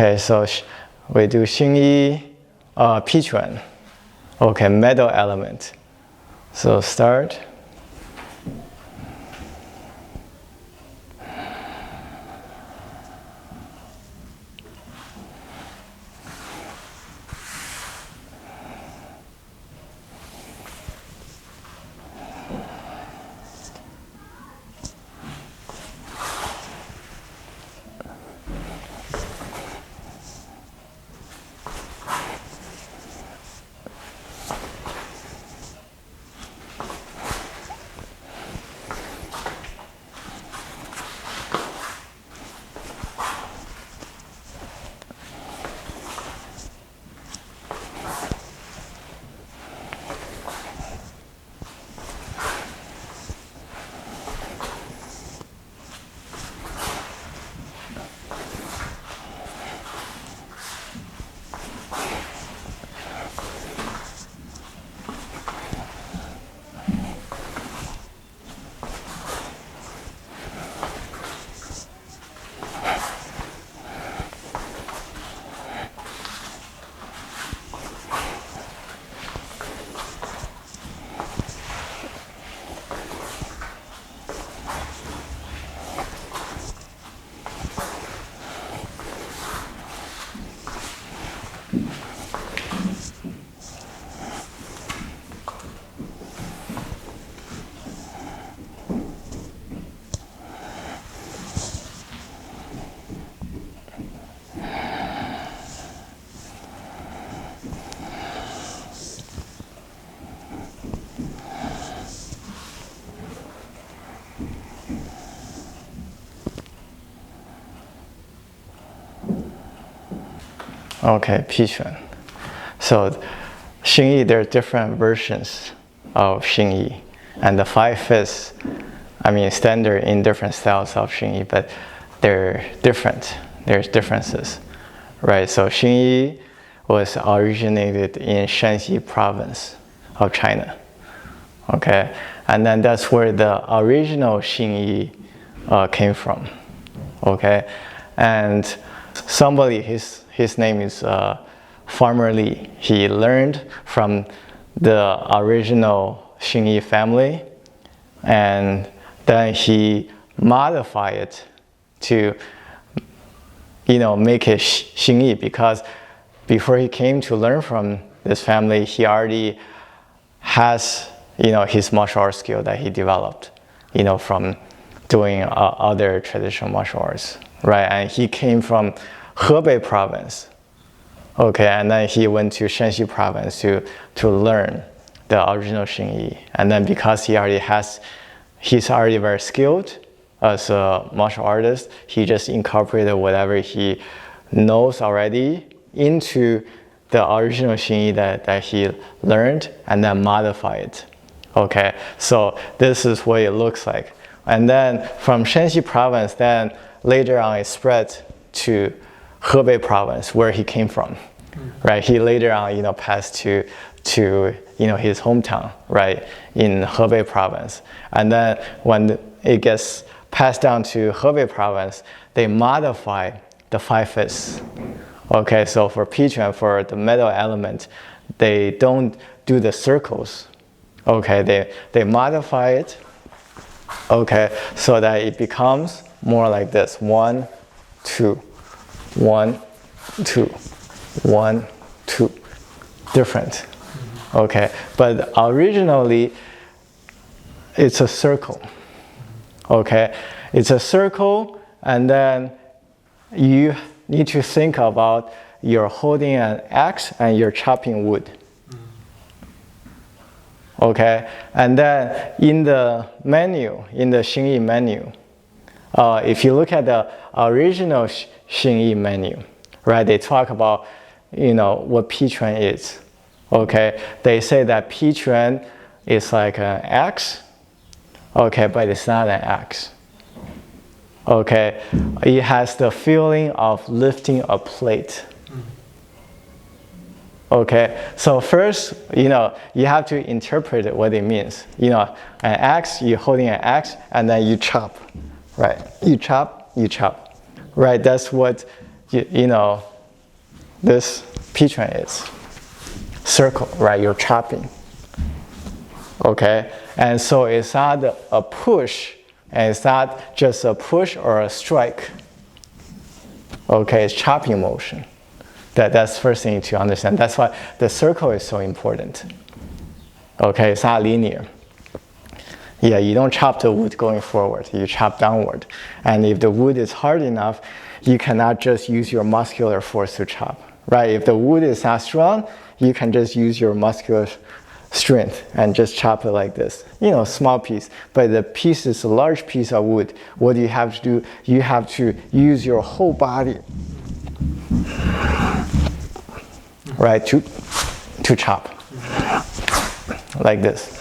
Okay, so we do Xingyi Pi Quan. Okay, metal element. So start. Okay, Pi Quan. So Xingyi, there are different versions of Xingyi, and the 5/5, I mean, standard in different styles of Xingyi, but they're different. There's differences, right? So Xingyi was originated in Shanxi province of China, okay? And then that's where the original Xingyi came from, okay? And somebody, his name is Farmer Li. He learned from the original Xingyi family, and then he modified it to, make it Xingyi, because before he came to learn from this family, he already has, his martial arts skill that he developed, from doing other traditional martial arts, right? And he came from Hebei province, okay, and then he went to Shanxi province to learn the original Xingyi. And then because he's already very skilled as a martial artist, he just incorporated whatever he knows already into the original Xingyi that he learned, and then modify it, okay? So this is what it looks like. And then from Shanxi province, then later on it spread to Hebei province, where he came from, right? He later on, passed to his hometown, right, in Hebei province. And then when it gets passed down to Hebei province, they modify the 5/5. Okay, so for Pi Quan, for the metal element, they don't do the circles. Okay, they modify it, okay, so that it becomes more like this: 1, 2. 1, 2, 1, 2, different, okay? But originally, it's a circle, okay? It's a circle, and then you need to think about you're holding an axe and you're chopping wood, okay? And then in the menu, in the Xingyi menu, if you look at the original Xingyi menu, right, they talk about, what Pi Quan is, okay? They say that Pi Quan is like an axe, okay, but it's not an axe, okay? It has the feeling of lifting a plate, okay? So first, you have to interpret what it means. An axe, you're holding an axe, and then you chop, right? You chop, right? That's what, this Pi Quan is. Circle, right? You're chopping. Okay? And so it's not a push, and it's not just a push or a strike. Okay, it's chopping motion. That's the first thing to understand. That's why the circle is so important. Okay, it's not linear. Yeah, you don't chop the wood going forward, you chop downward. And if the wood is hard enough, you cannot just use your muscular force to chop, right? If the wood is not strong, you can just use your muscular strength and just chop it like this. You know, small piece. But the piece is a large piece of wood. What do you have to do? You have to use your whole body, right, to chop. Like this.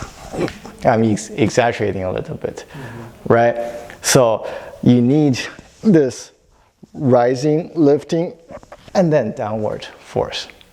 I'm exaggerating a little bit, right? So you need this rising, lifting, and then downward force.